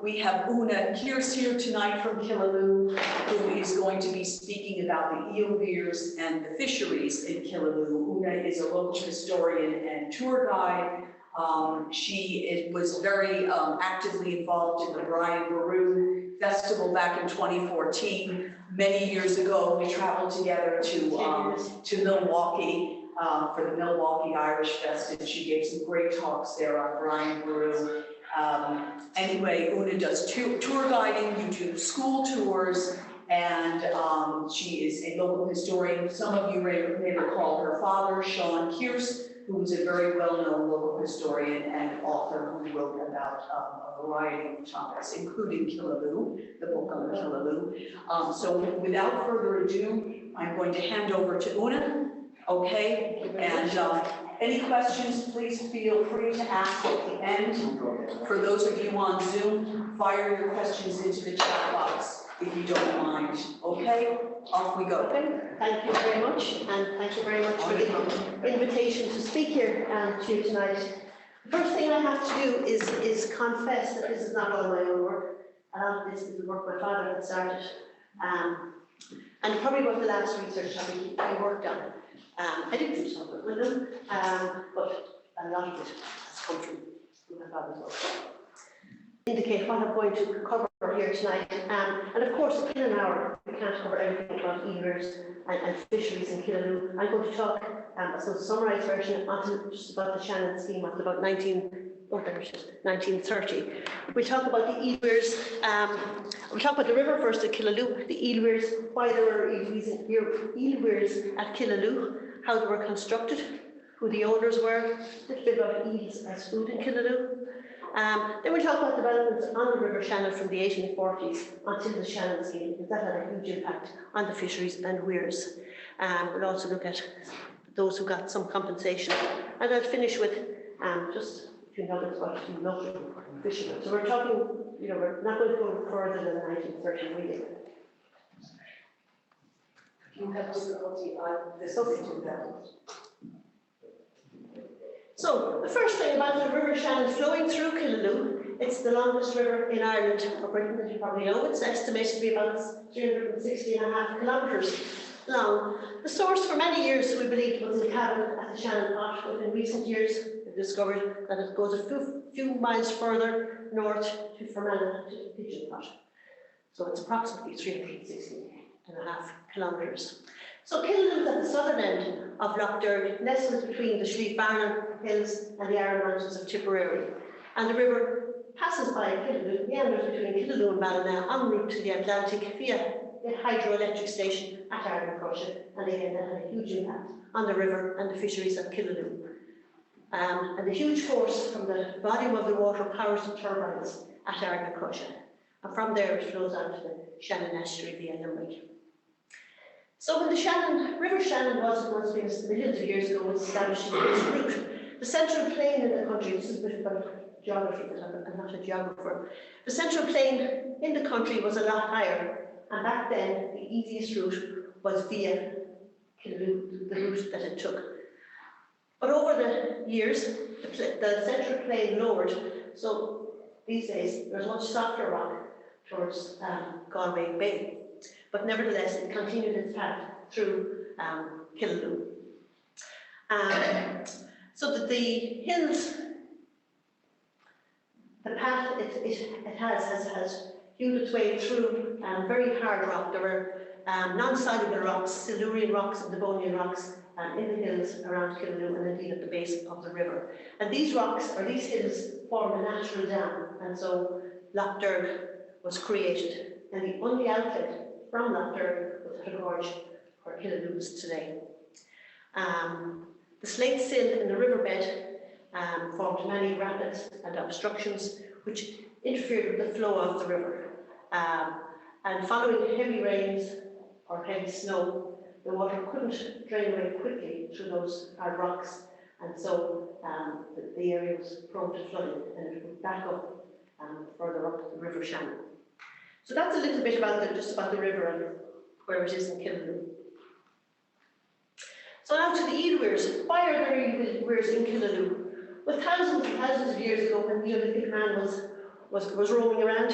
we have Úna Kierse here tonight from Killaloe, who is going to be speaking about the eel weirs and the fisheries in Killaloe. Úna is a local historian and tour guide. She was very actively involved in the Brian Boru Festival back in 2014. Many years ago, we traveled together to Milwaukee for the Milwaukee Irish Festival, and she gave some great talks there on Brian Boru. Anyway, Úna does tour guiding, you do school tours, and she is a local historian. Some of you may recall her father, Seán Kierse, who was a very well-known local historian and author who wrote about a variety of topics, including Killaloe, the book on Killaloe. So without further ado, I'm going to hand over to Úna, okay? And any questions, please feel free to ask at the end. For those of you on Zoom, fire your questions into the chat box if you don't mind, okay? Off we go. Okay. Thank you very much, and thank you very much for the invitation to speak here to you tonight. The first thing I have to do is confess that this is not all my own work. A lot of this is the work my father had started, and probably what the last research I worked on. I did do some of it with them, but a lot of it has come from my father's work. Indicate what I'm going to cover here tonight, and of course in an hour we can't cover everything about eel weirs and fisheries in Killaloe. I'm going to talk a summarised version until just about the Shannon scheme until about 1930. We'll talk about the eel weirs. We'll talk about the river first at Killaloe, the eel weirs, why there were eel weirs at Killaloe, how they were constructed, who the owners were, a little bit about eels as food in Killaloe. Then we'll talk about developments on the River Shannon from the 1840s until the Shannon scheme, because that had a huge impact on the fisheries and weirs. We'll also look at those who got some compensation. And I'll finish with just a few nuggets about the local fishermen. So we're talking, we're not going to go further than 1930 really. If you have difficulty on this, okay, do that. So, the first thing about the River Shannon flowing through Killaloe, it's the longest river in Ireland or Britain, as you probably know. It's estimated to be about 360.5 kilometres long. The source for many years, we believed, was in Cavan at the Shannon Pot, but in recent years we've discovered that it goes a few miles further north to Fermanagh to the Pigeon Pot. So it's approximately 360.5 kilometres. So Killaloe is at the southern end of Lough Derg, nestled between the Slieve-Barnon Hills and the Aran Mountains of Tipperary. And the river passes by Killaloe, meanders between Killaloe and Ballina en route to the Atlantic via the hydroelectric station at Ardnacrusha. And again, that had a huge impact on the river and the fisheries of Killaloe. And the huge force from the volume of the water powers the turbines at Ardnacrusha. And from there it flows on to the Shannon estuary via Limerick. So when the River Shannon was once millions of years ago, was established in its route, the central plain in the country, this is a bit about geography, but I'm not a geographer, the central plain in the country was a lot higher, and back then the easiest route was via Killaloe, the route that it took. But over the years, the central plain lowered, so these days there's much softer rock towards Galway Bay. But nevertheless, it continued its path through Killaloe. So that the hills, the path it has hewed its way through very hard rock. There were non-soluble rocks, Silurian rocks and Devonian rocks in the hills around Killaloe and indeed at the base of the river. And these rocks, or these hills, form a natural dam, and so Lough Derg was created. And the only outlet from Lough Derg was at a gorge where Killaloe is today. The slate sill in the riverbed formed many rapids and obstructions which interfered with the flow of the river. And following heavy rains or heavy snow, the water couldn't drain away quickly through those hard rocks, and so the area was prone to flooding, and it would back up further up the River Shannon. So that's a little bit about just about the river and where it is in Killaloe. So now to the eel weirs. Why are there eel weirs in Killaloe? Well, thousands and thousands of years ago, when Neolithic man was was roaming around.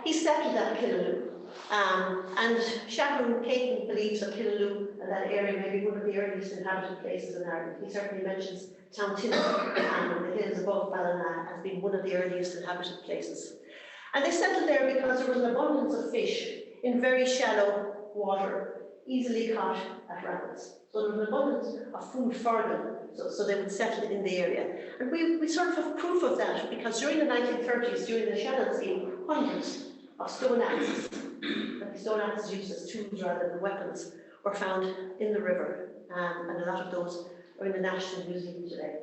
He settled at Killaloe. And Seán Kierse believes that Killaloe and that area may be one of the earliest inhabited places in Ireland. He certainly mentions Towntilly and the hills above Ballina as being one of the earliest inhabited places. And they settled there because there was an abundance of fish in very shallow water, easily caught at rapids. So there was an abundance of food for them, so they would settle in the area. And we sort of have proof of that because during the 1930s, during the Shannon scheme, hundreds of stone axes, and stone axes used as tools rather than weapons, were found in the river, and a lot of those are in the National Museum today.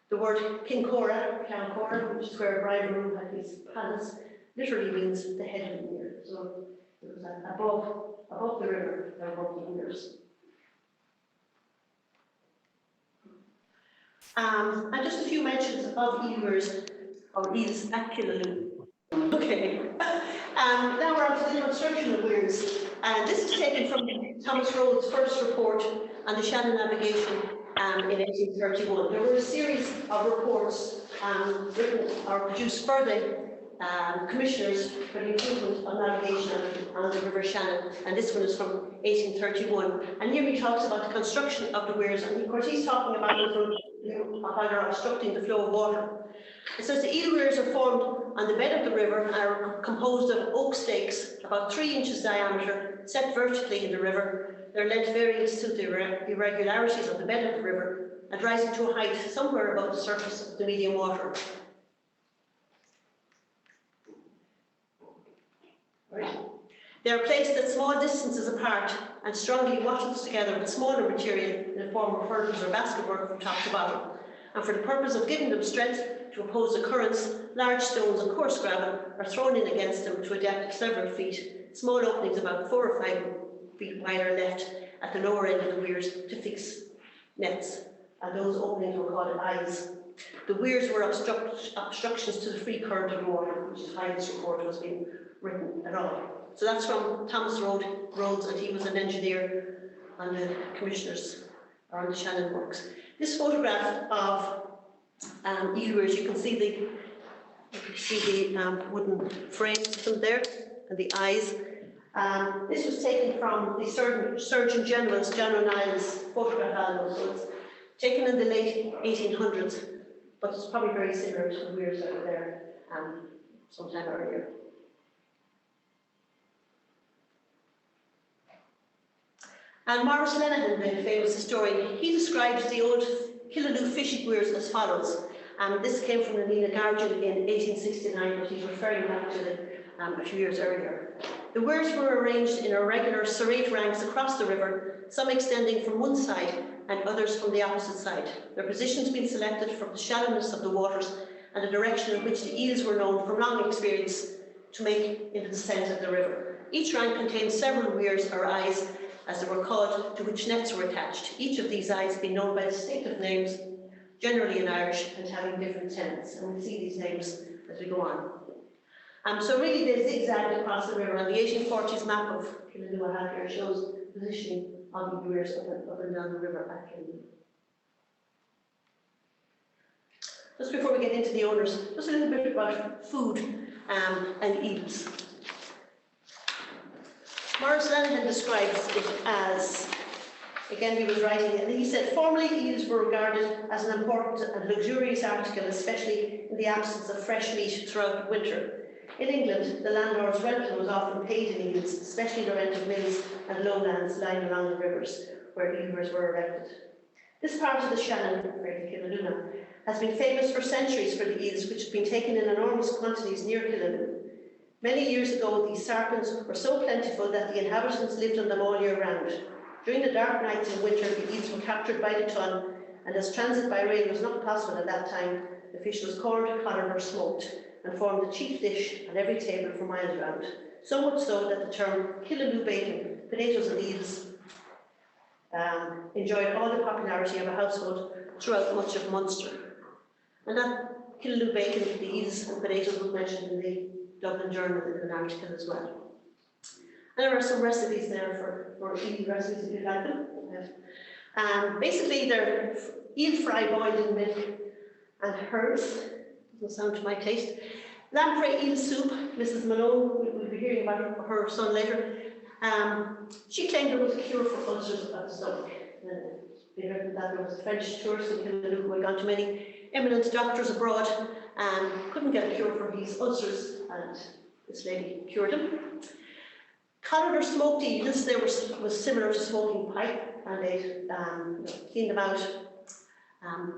The word Kincora, which is where Brian Maroon had his palace, literally means the head of the weir. So it was above the river, there were the weirs. And just a few mentions of eel weirs, or eels at Killaloe. Okay. Now we're on to the construction of weirs. And this is taken from Thomas Rhodes' first report on the Shannon navigation in 1831. There were a series of reports written or produced for the commissioners for the improvement of navigation on the River Shannon, and this one is from 1831. And here he talks about the construction of the weirs, and of course he's talking about how they're obstructing the flow of water. It says the eel weirs are formed on the bed of the river and are composed of oak stakes about 3 inches diameter, set vertically in the river. Their length varies to the irregularities of the bed of the river and rising to a height somewhere above the surface of the medium water. Right. They are placed at small distances apart and strongly wattled together with smaller material in the form of hurdles or basketwork from top to bottom. And for the purpose of giving them strength to oppose the currents, large stones and coarse gravel are thrown in against them to a depth of several feet. Small openings about 4 or 5 feet wide are left at the lower end of the weirs to fix nets, and those openings were called eyes. The weirs were obstructions to the free current of water, which is why this report was being written at all. So that's from Thomas Rhodes, and he was an engineer on the commissioners, or on the Shannon works. This photograph of eel weirs, you can see the wooden frames from there, and the eyes. This was taken from the Surgeon General's John O'Neill's photograph album, so it's taken in the late 1800s, but it's probably very similar to the weirs that were there sometime earlier. And Maurice Lenihan, the famous historian, he describes the old Killaloe fishing weirs as follows. This came from the Nina Guardian in 1869, but he's referring back to a few years earlier. The weirs were arranged in irregular serrate ranks across the river, some extending from one side and others from the opposite side. Their positions being selected from the shallowness of the waters and the direction in which the eels were known from long experience to make in the descent of the river. Each rank contained several weirs or eyes, as they were called, to which nets were attached, each of these eyes being known by distinctive names, generally in Irish, and having different tenants. And we'll see these names as we go on. So really they zigzagged across the river, and the 1840s map of Killaloe I have here shows the positioning of the weirs up and down the river at Killaloe. Just before we get into the owners, just a little bit about food and eels. Maurice Lenihan describes it as, again he was writing, and he said, formerly eels were regarded as an important and luxurious article, especially in the absence of fresh meat throughout the winter. In England, the landlord's rental was often paid in eels, especially the rent of mills and lowlands lying along the rivers where eel weirs were erected. This part of the Shannon, Killaloe, has been famous for centuries for the eels, which have been taken in enormous quantities near Killaloe. Many years ago, these sarpents were so plentiful that the inhabitants lived on them all year round. During the dark nights in winter, the eels were captured by the ton, and as transit by rail was not possible at that time, the fish was corned, collared or smoked, and formed the chief dish at every table for miles round. So much so that the term Killaloe bacon, potatoes and eels, enjoyed all the popularity of a household throughout much of Munster. And that Killaloe bacon, the eels and potatoes was mentioned in the Dublin Journal in an article as well. And there are some recipes there for eel recipes if you like them. Basically they're eel fry boiled in milk and herbs. Doesn't sound to my taste. Lamprey eel soup, Mrs. Malone, we'll be hearing about her son later. She claimed it was a cure for ulcers of the stomach. We heard that there was a French tourist in Killaloe who had gone to many eminent doctors abroad and couldn't get a cure for his ulcers, and this lady cured him. Collared or smoked eels, they was similar to smoking pipe, and they cleaned them out,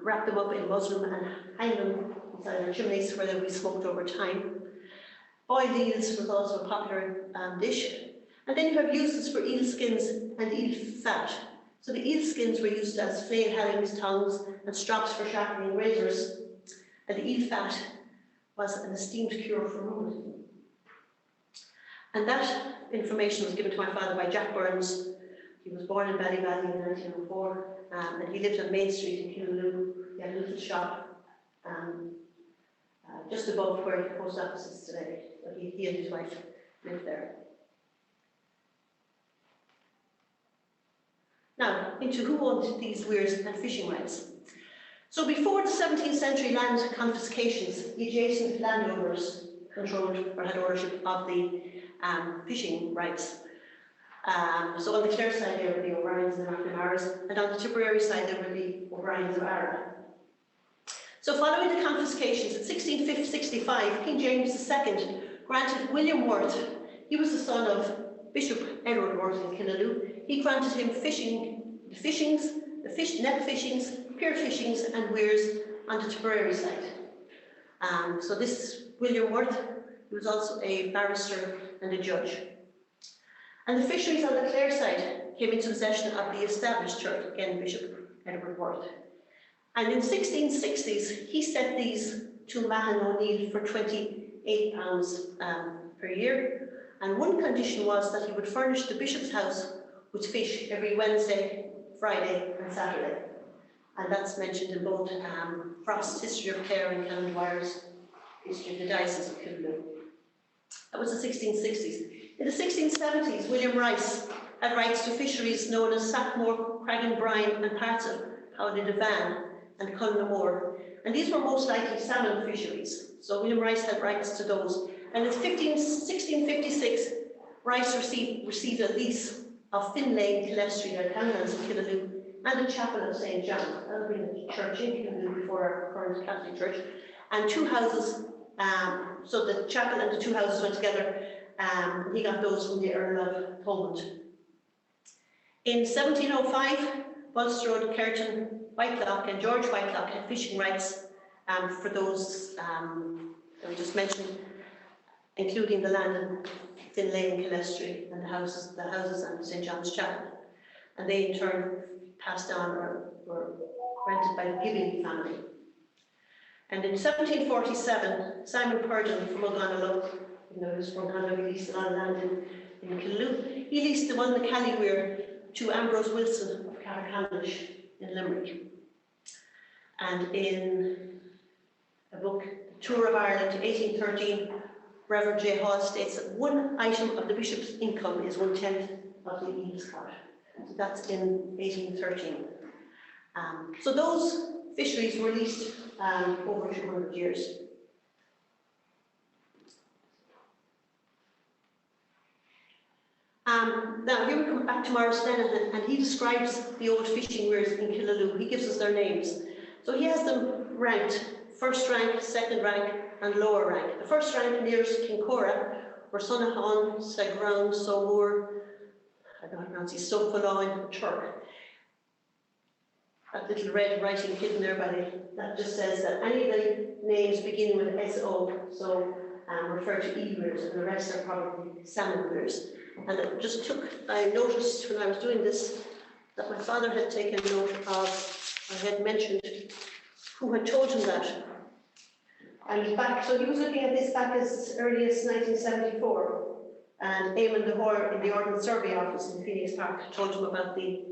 wrapped them up in muslin and hanged them inside their chimneys where they would be smoked over time. Boiled eels was also a popular dish. And then you have uses for eel skins and eel fat. So the eel skins were used as flail herrings, tongs, and strops for sharpening razors. And the eel fat was an esteemed cure for rheumatism. And that information was given to my father by Jack Burns. He was born in Ballybally in 1904, and he lived on Main Street in Killaloe. He had a little shop just above where the post office is today. So he and his wife lived there. Now, into who owned these weirs and fishing rights. So before the 17th century land confiscations, the adjacent landowners controlled or had ownership of the fishing rights. So on the Clare side there were the O'Briens and the McNamara's, and on the Tipperary side there were the O'Briens of Ireland. So following the confiscations in 1665, King James II granted William Worth, he was the son of Bishop Edward Worth in Killaloe, he granted him net fishings, pier fishings and weirs on the Tipperary side. So this William Worth, he was also a barrister and a judge. And the fisheries on the Clare side came into possession of the established church, again Bishop Edward Worth. And in 1660s, he set these to Mahon O'Neill for £28 per year. And one condition was that he would furnish the bishop's house with fish every Wednesday, Friday and Saturday. And that's mentioned in both Frost's History of Clare and Eel Weirs' History of the Diocese of Killaloe. That was the 1660s. In the 1670s, William Rice had rights to fisheries known as Sackmore, Cragganbrine and parts of Howley Van and Culnamore. And these were most likely salmon fisheries. So William Rice had rights to those. And in 1656, Rice received a lease of Finlay, Killaloe, their townlands of Killaloe, and the chapel of St. John. That would be the church in Killaloe before our current Catholic church. And two houses, so the chapel and the two houses went together. He got those from the Earl of Thomond. In 1705, Bulstrode, Kerton, Whitelock and George Whitelock had fishing rights for those that we just mentioned, including the land in Finlay and Killaloe and the houses and St. John's Chapel. And they in turn passed on or were rented by the Gibbing family. And in 1747, Simon Purdon from O'Gonalow, O'Gonalow leased a lot of land in Killaloe, he leased the one, the Callyware, to Ambrose Wilson of Carrickhannish in Limerick. And in a book, The Tour of Ireland, 1813, Reverend J. Hall states that one item of the bishop's income is 1/10 of the eel's cart. So that's in 1813. So those fisheries were leased over 200 years. Now here we come back to Morris Lennon, and he describes the old fishing weirs in Killaloe. He gives us their names. So he has them ranked, first rank, second rank, and lower rank. The first rank nearest Kincora were Sonahan, Saground, Somur, I don't know how to pronounce it, Sofalain, Turk. That little red writing hidden there that just says that any of the names beginning with S-O, so refer to Eel Weirs, and the rest are probably salmon weirs. And I noticed when I was doing this that my father had taken note of, I had mentioned who had told him that. And back, so he was looking at this back as early as 1974. And Eamon de Hoore in the Ordnance Survey Office in Phoenix Park told him about the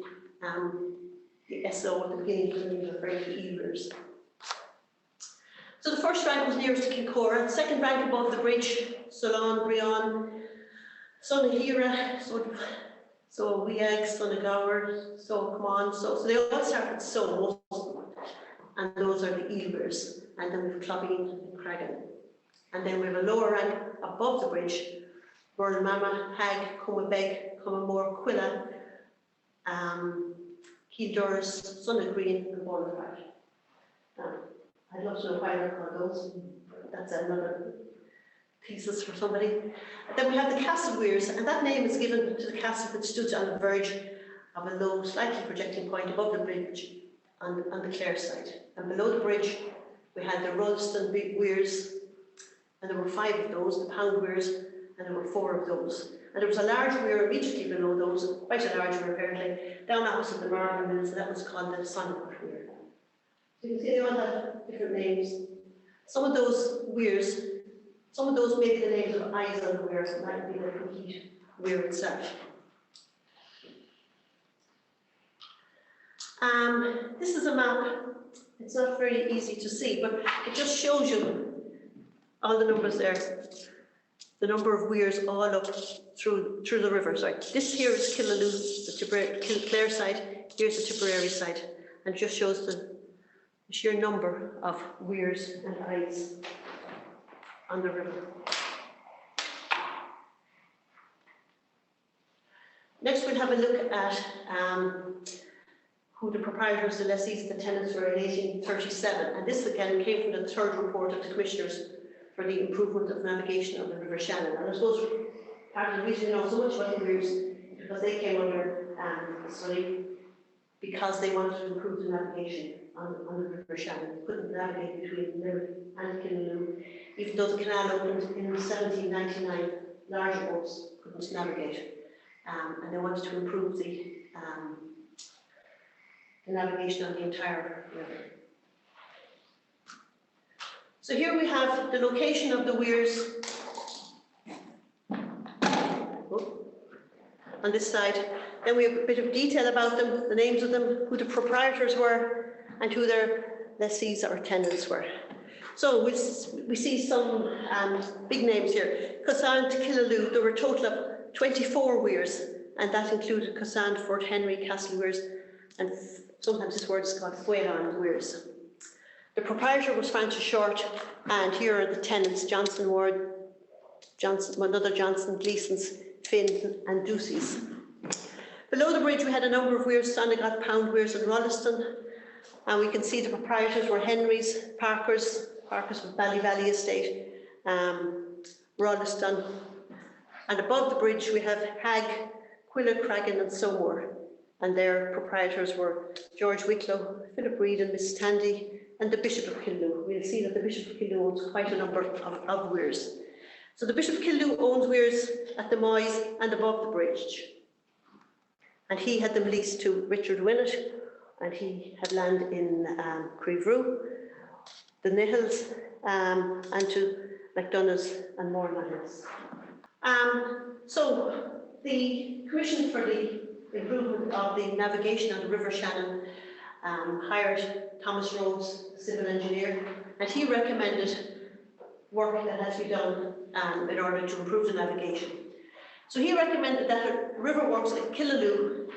SO at the beginning when he was referring to Eel Weirs. So the first rank was nearest to Kincora, second rank above the bridge, Solon, Brion, Sonahira, so Weag, Sonagower, so come on, so they all start with so, most of them, and those are the Eel Weirs, and then we've Clobbeen and Craggan. And then we have a lower rank above the bridge, Mama, Hag, Beg, More, Quilla, Killaloe, Sunna Green, and Bonaparte. I'd love to know why they're called those. That's another thesis for somebody. And then we have the Castle Weirs, and that name is given to the castle that stood on the verge of a low, slightly projecting point above the bridge on the Clare side. And below the bridge, we had the Rollston Weirs, and there were 5 of those, the Pound Weirs, and there were 4 of those. And there was a large weir immediately below those, quite a large weir apparently, down opposite the marble mills, and that was called the Sonnencourt Weir. So you can see they all have different names. Some of those weirs, some of those may be the names of eyes on the weirs, it might be the complete weir itself. This is a map. It's not very easy to see, but it just shows you all the numbers there. The number of weirs all up through the river. Sorry. This here is Killaloe, the Clare side. Here's the Tipperary side, and just shows the sheer number of weirs and eyes on the river. Next, we'll have a look at who the proprietors, the lessees, the tenants were in 1837, and this again came from the third report of the commissioners for the improvement of navigation of the River Shannon. And I suppose part of the reason we know so much about the weirs is because they came under study because they wanted to improve the navigation on the River Shannon. They couldn't navigate between Limerick and Killaloe, even though the canal opened in 1799, larger boats couldn't navigate. And they wanted to improve the navigation on the entire river. So here we have the location of the weirs on this side. Then we have a bit of detail about them, the names of them, who the proprietors were, and who their lessees or tenants were. So we see some big names here. Cosand, Killaloe, there were a total of 24 weirs, and that included Cosand, Fort Henry, Castle Weirs, and sometimes this word is called Fuelan Weirs. The proprietor was Francis Short, and here are the tenants, Johnson Ward, another Johnson, Gleeson's, Finn, and Ducey's. Below the bridge we had a number of weirs, Sonnegat, Pound Weirs, and Rolleston, and we can see the proprietors were Henry's, Parker's with Valley Estate, Rolleston, and above the bridge we have Hag, Quilla, Cragan, and Somore, and their proprietors were George Wicklow, Philip Reid, and Miss Tandy, and the Bishop of Killaloe. We'll see that the Bishop of Killaloe owns quite a number of weirs. So the Bishop of Killaloe owns weirs at the Moys and above the bridge. And he had them leased to Richard Winnett, and he had land in Creevrue, the Nihils, and to McDonough's and Moorlands. So the Commission for the Improvement of the Navigation on the River Shannon hired Thomas Rhodes, civil engineer, and he recommended work that has to be done in order to improve the navigation. So he recommended that river works at Killaloe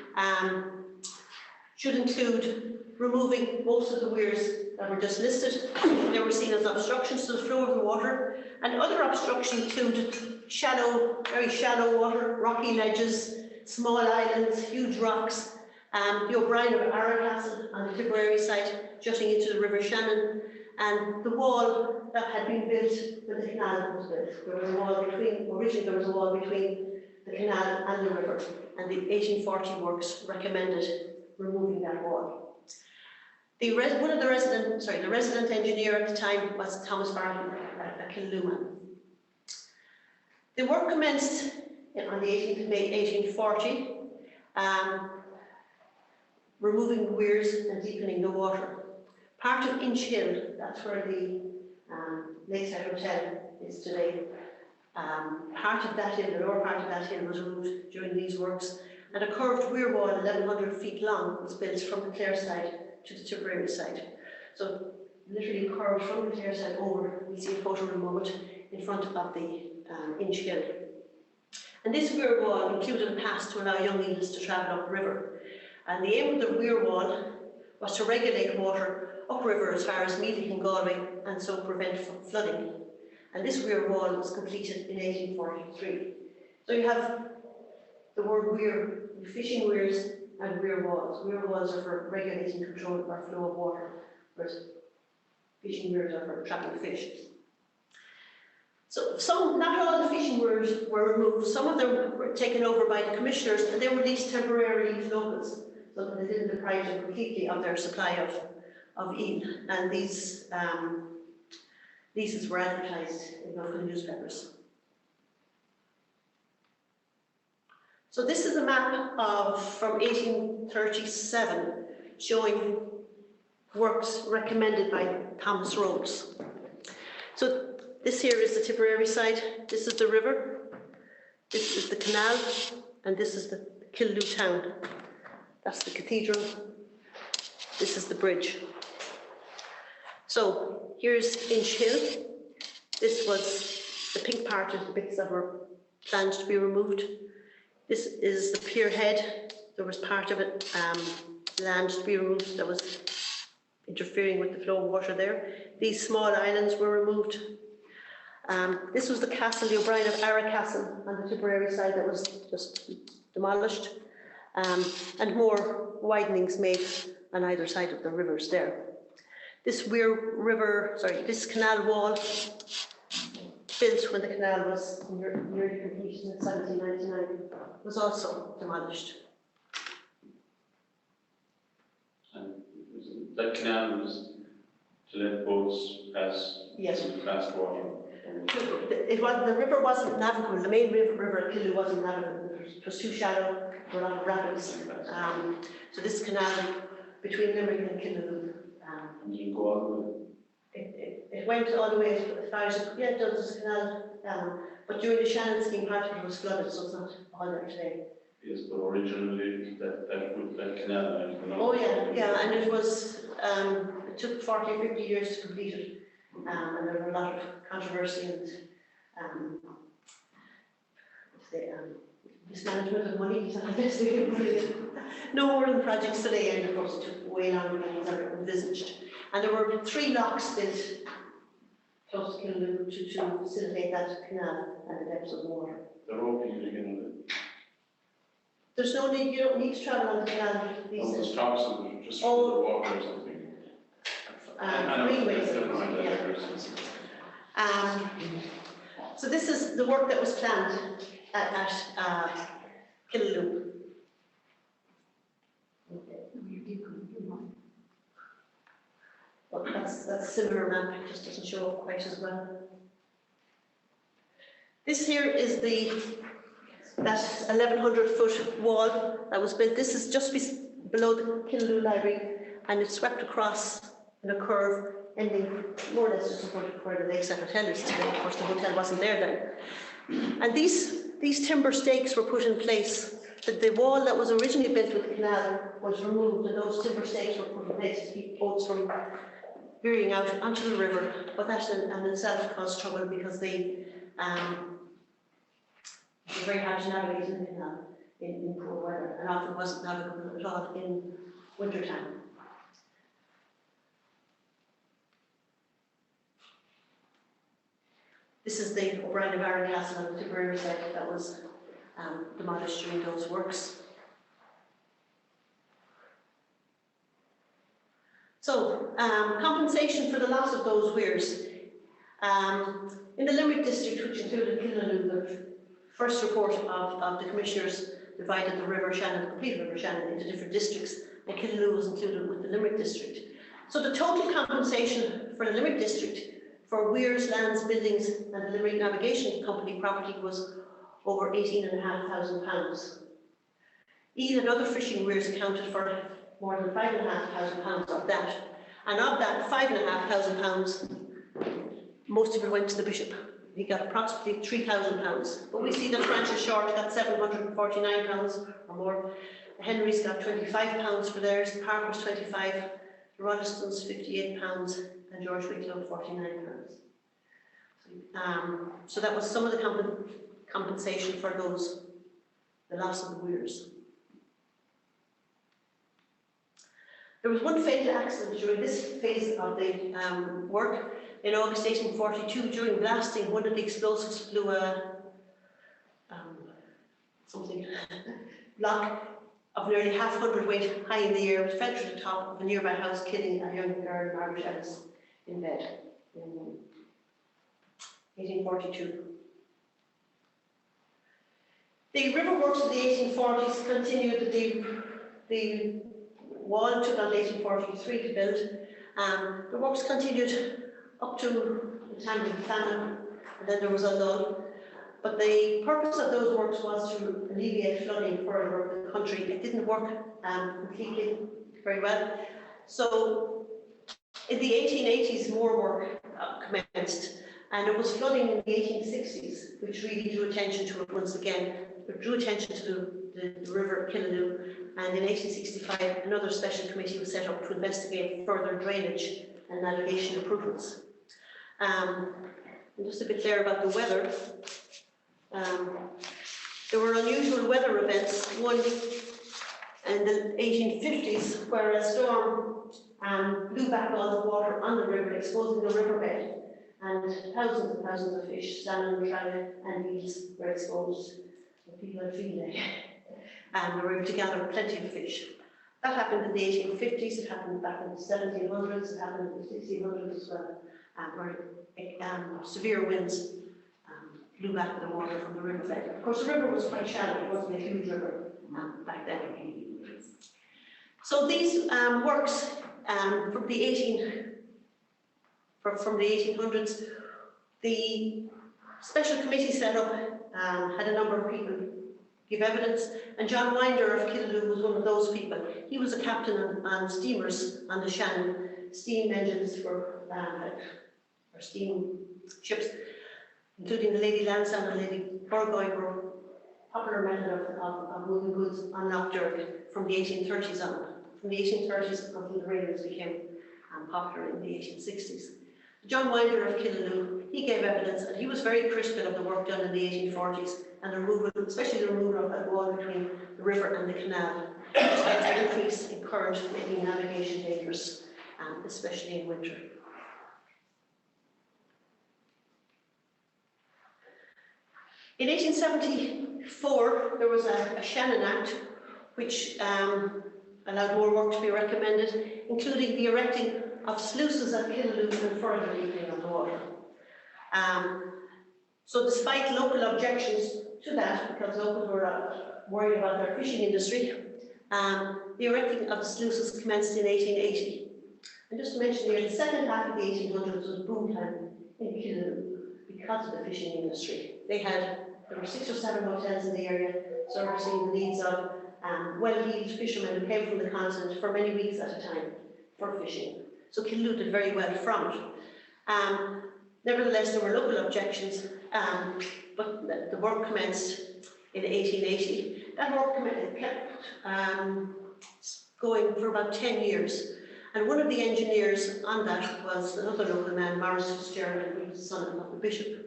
should include removing most of the weirs that were just listed. They were seen as obstructions to the flow of the water, and other obstructions included shallow, very shallow water, rocky ledges, small islands, huge rocks, the O'Brien of Ara Castle on the Tipperary side, jutting into the River Shannon, and the wall that had been built when the canal was built. There was a wall between, originally there was a wall between the canal and the river, and the 1840 works recommended removing that wall. The resident engineer at the time was Thomas Barton, a Killaloe. The work commenced on the 18th of May 1840, removing weirs and deepening the water. Part of Inch Hill, that's where the Lakeside Hotel is today, part of that hill, the lower part of that hill was removed during these works, and a curved weir wall 1,100 feet long was built from the Clare side to the Tipperary side. So literally curved from the Clare side over, we'll see a photo in a moment, in front of the Inch Hill. And this weir wall included a pass to allow young eels to travel upriver. And the aim of the weir wall was to regulate water upriver as far as Meath and Galway, and so prevent flooding. and this weir wall was completed in 1843. So you have the word weir, fishing weirs and weir walls. Weir walls are for regulating control of our flow of water, whereas fishing weirs are for trapping fish. So not all the fishing weirs were removed. Some of them were taken over by the commissioners, and they were leased temporarily to locals, so that they didn't deprive them completely of their supply of eel. And these leases were advertised in local newspapers. So this is a map from 1837 showing works recommended by Thomas Rhodes. So this here is the Tipperary side, this is the river, this is the canal, and this is the Killaloe town. That's the cathedral, this is the bridge. So here's Inch Hill. This was the pink part of the bits that were planned to be removed. This is the pier head. There was part of it land to be removed that was interfering with the flow of water there. These small islands were removed. This was the castle, the O'Brien of Ara Castle on the Tipperary side that was just demolished, and more widenings made on either side of the rivers there. This this canal wall, built when the canal was nearly completed in 1799, was also demolished. And that canal was to let boats pass, yes, pass water. The river wasn't navigable. The main river, Killaloe, wasn't navigable. It was too shallow. There were a lot of rapids. So this canal between Limerick and Killaloe, You go all the way. it went all the way as far as it does this canal. But during the Shannon scheme, part of it was flooded, so it's not all there today. Yes, but originally that canal. Oh yeah, and it was. It took 40 or 50 years to complete it, and there were a lot of controversy and mismanagement of money. No more than projects today, and of course it took way longer than was ever envisaged. And there were 3 locks built close to Killaloe to facilitate that canal and the depths of the water. They're open again. There's no need, you don't need to travel on the canal these days. Those tops are just for the water or something. Greenways. So this is the work that was planned at Killaloe. But that's a similar map, it just doesn't show up quite as well. This here is that 1,100-foot wall that was built. This is just below the Killaloe Library, and it's swept across in a curve, ending more or less just in front of where the Lakeside Hotel is today. Of course, the hotel wasn't there then. And these timber stakes were put in place. The wall that was originally built with the canal was removed, and those timber stakes were put in place to keep boats from veering out onto the river. But that in itself caused trouble because they it was very hard to navigate in the canal in poor weather, and often wasn't navigable at all in winter time. This is the O'Brien of Ara Castle on the Tipperary side that was demolished during those works. So, compensation for the loss of those weirs. In the Limerick district, which included Killaloe, the first report of the commissioners divided the River Shannon, the complete River Shannon, into different districts, and Killaloe was included with the Limerick district. So the total compensation for the Limerick district for weirs, lands, buildings, and the Limerick Navigation Company property was over £18,500. Eel and other fishing weirs accounted for more than £5,500 of that. And of that £5,500, most of it went to the bishop. He got approximately £3,000. But we see that Francis Short got £749 or more. The Henrys got £25 for theirs, the Parkers £25, the Rollistons £58, and George Wicklow £49. So that was some of the compensation for the loss of the weirs. There was one fatal accident during this phase of the work. In August 1842, during blasting, one of the explosives blew a block of nearly half a hundredweight high in the air. It fell to the top of a nearby house, killing a young girl, Margaret Ellis, in bed in 1842. The river works of the 1840s continued. The wall took on 1843 to build. The works continued up to the time of the famine, and then there was a lull. But the purpose of those works was to alleviate flooding further over the country. It didn't work completely very well. So in the 1880s, more work commenced, and there was flooding in the 1860s, which really drew attention to it once again. It drew attention to the river Killaloe, and in 1865, another special committee was set up to investigate further drainage and navigation improvements. And just a bit there about the weather. There were unusual weather events. One in the 1850s, where a storm blew back all the water on the river, exposing the riverbed, and thousands of fish, salmon, trout, and eels were exposed. People had field day, and we were able to gather plenty of fish. That happened in the 1850s. It happened back in the 1700s. It happened in the 1600s as well, where severe winds blew back the water from the riverbed. Of course, the river was quite shallow. It wasn't a huge river back then. So these works from the 1800s, the special committee set up had a number of people give evidence, and John Winder of Killaloe was one of those people. He was a captain on steamers on the Shannon. Steam engines for or steam ships, including the Lady Lansdowne and Lady Burgoyne, were popular method of moving goods on Lough Derg from the 1830s on. From the 1830s until the railways became popular in the 1860s. John Winder of Killaloe, he gave evidence, and he was very critical of the work done in the 1840s and the removal, especially the removal of that wall between the river and the canal, which led to an increase in current, making navigation dangerous, especially in winter. In 1874, there was a Shannon Act, which allowed more work to be recommended, including the erecting of sluices at Killaloe and further deepening of the water. So despite local objections to that, because locals were worried about their fishing industry, the erecting of the sluices commenced in 1880. And just to mention here, the second half of the 1800s was boom time in Killaloe because of the fishing industry. There were 6 or 7 hotels in the area servicing the needs of well-heeled fishermen who came from the continent for many weeks at a time for fishing. So Killaloe did very well from it. Nevertheless, there were local objections, but the work commenced in 1880. That work kept going for about 10 years. And one of the engineers on that was another local man, Maurice Fitzgerald, who was the son of the bishop.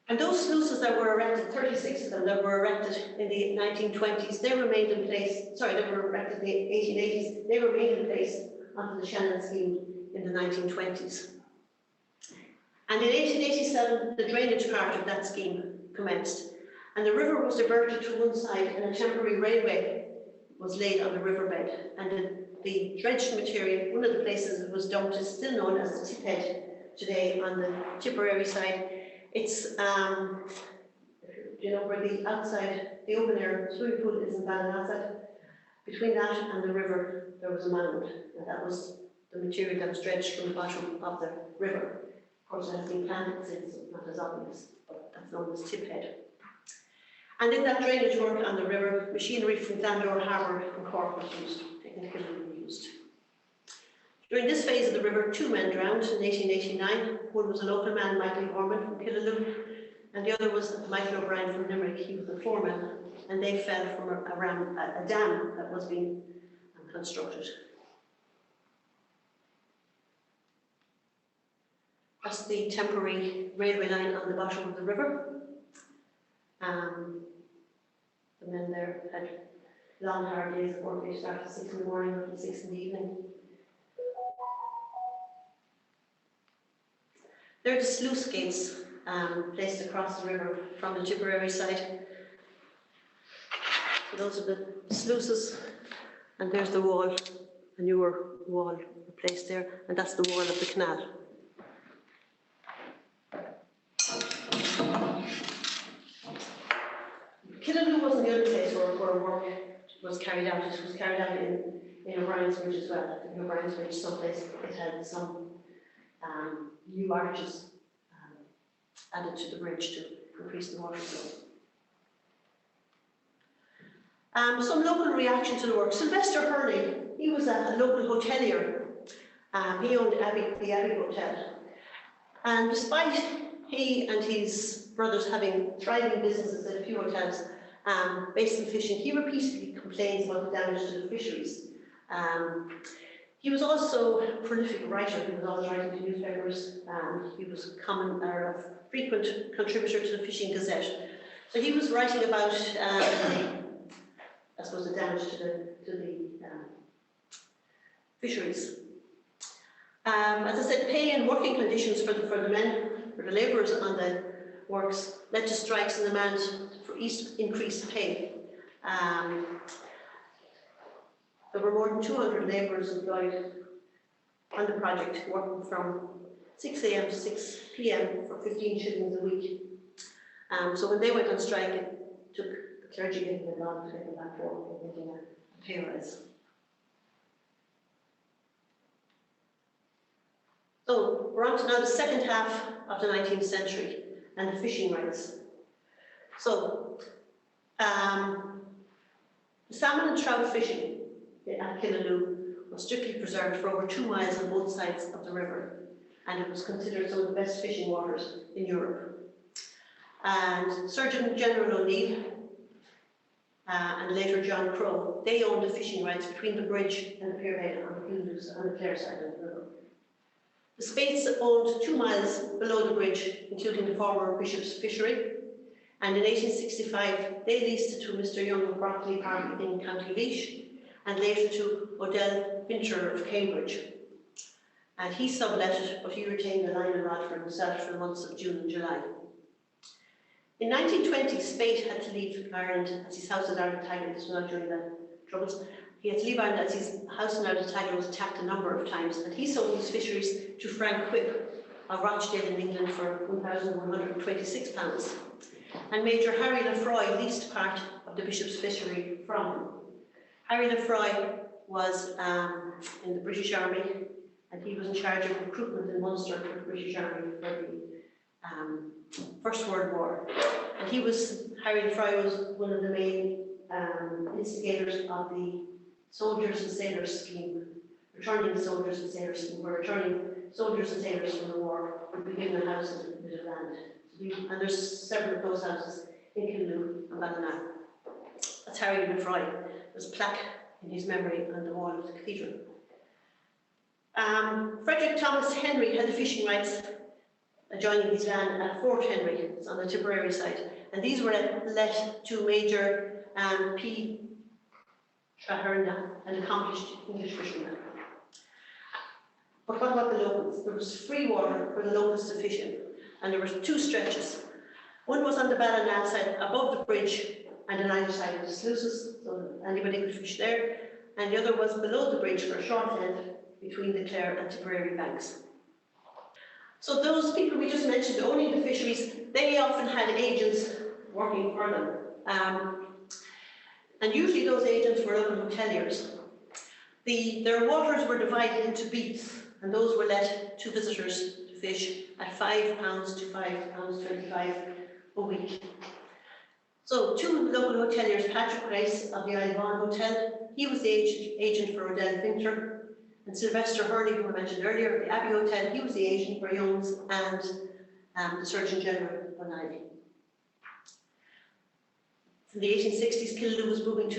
And those sluices that were erected, 36 of them that were erected in the 1920s, they remained in place, they were erected in the 1880s, they remained in place under the Shannon scheme in the 1920s. And in 1887, the drainage part of that scheme commenced, and the river was diverted to one side and a temporary railway was laid on the riverbed. And the dredged material, one of the places it was dumped, is still known as the tip head today on the Tipperary side. It's, you know, where the outside, the open air swimming pool is in Ballinasset. Between that and the river, there was a mound, and that was the material that was dredged from the bottom of the river. Of course, it has been planted since, it's not as obvious, but that's known as tip head. And in that drainage work on the river, machinery from Glandore Harbour and Cork was used, technically used. During this phase of the river, 2 men drowned in 1889. One was a local man, Michael Gorman from Killaloe, and the other was Michael O'Brien from Limerick. He was the foreman, and they fell from a dam that was being constructed. That's the temporary railway line on the bottom of the river. The men there had long hard days of work. They start at 6 in the morning and 6 in the evening. There are the sluice gates placed across the river from the Tipperary side. So those are the sluices, and there's the wall, a newer wall placed there, and that's the wall of the canal. Killaloe wasn't the only place where work was carried out. It was carried out in O'Brien's Bridge as well. In O'Brien's Bridge, someplace it had some new arches added to the bridge to increase the water flow. Some local reaction to the work. Sylvester Hurley, he was a local hotelier. He owned the Abbey Hotel. And despite he and his brothers having thriving businesses at a few hotels based on fishing, he repeatedly complains about the damage to the fisheries. He was also a prolific writer. He was always writing to newspapers. He was a frequent contributor to the Fishing Gazette. So he was writing about, I suppose, the damage to the fisheries. As I said, pay and working conditions for the men, for the labourers on the works, led to strikes and demand for increased pay. There were more than 200 labourers employed on the project, working from 6 a.m. to 6 p.m. for 15 shillings a week. So when they went on strike, it took the clergy getting them on to get them back to work and getting a pay rise. So we're on to now the second half of the 19th century and the fishing rights. So the salmon and trout fishing at Killaloe was strictly preserved for over 2 miles on both sides of the river, and it was considered some of the best fishing waters in Europe. And Surgeon General O'Neill and later John Crowe, they owned the fishing rights between the bridge and the pier on the Killaloe on the Clare side of the river. The Spates owned 2 miles below the bridge, including the former Bishop's Fishery, and in 1865 they leased it to Mr. Young of Brockley Park in County Laois, and later to Odell Pinter of Cambridge. And he sublet it, but he retained the line and rod for himself for the months of June and July. In 1920, Spate had to leave Ireland as his house at Ardentagle. This was not during the Troubles. He had to leave Ireland as his house in Ardentagle was attacked a number of times, and he sold his fisheries to Frank Quipp of Rochdale in England for £1,126. And Major Harry Lefroy leased part of the Bishop's Fishery from him. Harry Lefroy was in the British Army, and he was in charge of recruitment in Munster for the British Army for the First World War. And Harry Lefroy was one of the main instigators of the Soldiers and Sailors Scheme, returning soldiers and sailors scheme, where returning soldiers and sailors from the war would be given a house and a bit of land. And there's several of those houses in Killaloe and Ballina. That's Harry Lefroy. There's a plaque in his memory on the wall of the cathedral. Frederick Thomas Henry had the fishing rights adjoining his land at Fort Henry. It's on the Tipperary side. And these were let to Major P. Traherna, an accomplished English fisherman. But what about the locals? There was free water for the locals to fish in, and there were 2 stretches. One was on the Ballina side above the bridge and on either side of the sluices, so anybody could fish there, and the other was below the bridge for a short end between the Clare and Tipperary banks. So those people we just mentioned owning the fisheries, they often had agents working for them. And usually those agents were local hoteliers. Their waters were divided into beats, and those were let to visitors to fish at £5 to £5.25 a week. So 2 local hoteliers, Patrick Grace of the Isle of Man Hotel, he was the agent for Odell Pinter, and Sylvester Hurley, who I mentioned earlier, of the Abbey Hotel, he was the agent for Young's and the Surgeon General O'Neill. In the 1860s, Killaloe was moving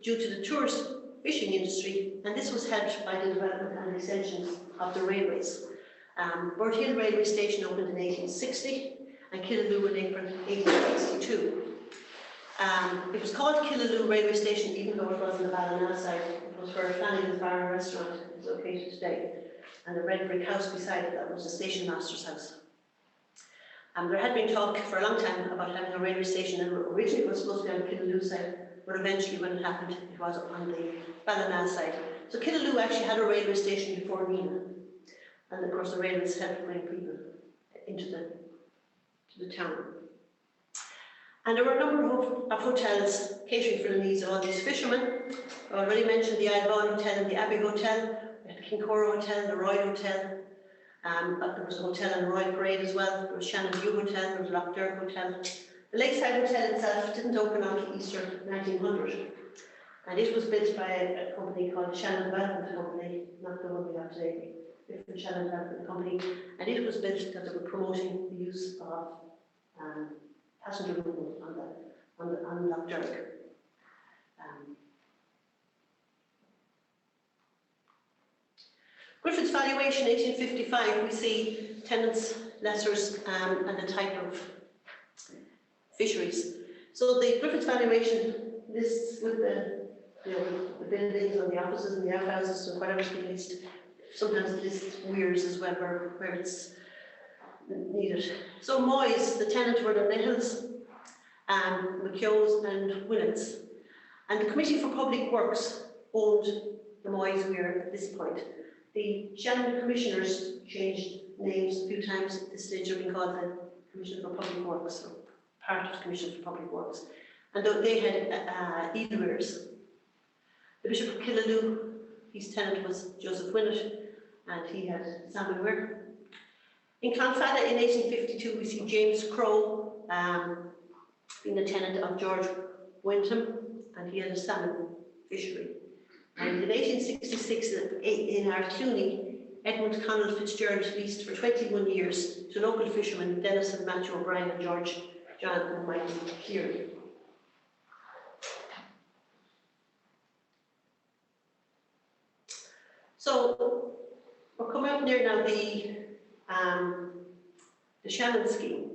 due to the tourist fishing industry, and this was helped by the development and extensions of the railways. Bird Hill Railway Station opened in 1860, and Killaloe in April 1862. It was called Killaloe Railway Station, even though it was on the Ballina side. It was where Flanagan's Bar and Restaurant is located today. And the red brick house beside it, that was the station master's house. There had been talk for a long time about having a railway station, and originally it was supposed to be on the Killaloe side, but eventually when it happened, it was on the Ballina side. So Killaloe actually had a railway station before Nina. And of course the railways helped bring people into the town. And there were a number of hotels catering for the needs of all these fishermen. I already mentioned the IWAI Hotel and the Abbey Hotel, the Kincora Hotel, the Royal Hotel. There was a hotel on the Royal Parade as well. There was Shannon's View Hotel, there was Loch Derg Hotel. The Lakeside Hotel itself didn't open until Easter 1900. And it was built by a company called Shannon Development Company, not the one we have today, different Shannon Development Company. And it was built because they were promoting the use of passenger movement on Loch Derg. Griffith's valuation, 1855, we see tenants, lessors, and the type of fisheries. So the Griffith's valuation lists with the buildings and the offices and the outhouses and whatever's been listed. Sometimes it lists weirs as well, where it's needed. So Moyes, the tenant were the Nettles, McKeows and Willets. And the Committee for Public Works owned the Moyes weir at this point. The Shannon Commissioners changed names a few times. At this stage they're being called the Commission for Public Works, or part of the Commission for Public Works. And they had Eel Weirs. The Bishop of Killaloe, his tenant was Joseph Winnett, and he had Samuel Weir. In Clonfala in 1852 we see James Crowe being the tenant of George Wyndham, and he had a salmon fishery. And in 1866 in Arclooney, Edmund Connell Fitzgerald leased for 21 years to local fishermen Dennis and Matthew O'Brien and George John and Michael Cleary. So we're coming up near now the Shannon scheme.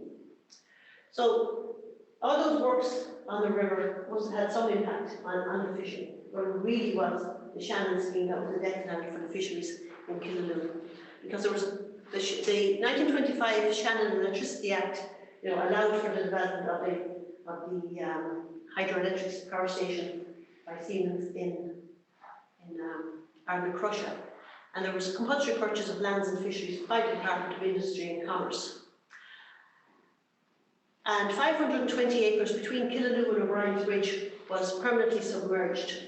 So all those works on the river must have had some impact on the fishing. But it really was the Shannon scheme that was the death knell for the fisheries in Killaloe. Because there was the 1925 Shannon Electricity Act, allowed for the development of the hydroelectric power station by Siemens in Argocrusha. And there was compulsory purchase of lands and fisheries by the Department of Industry and Commerce. And 520 acres between Killaloe and O'Brien's Bridge was permanently submerged.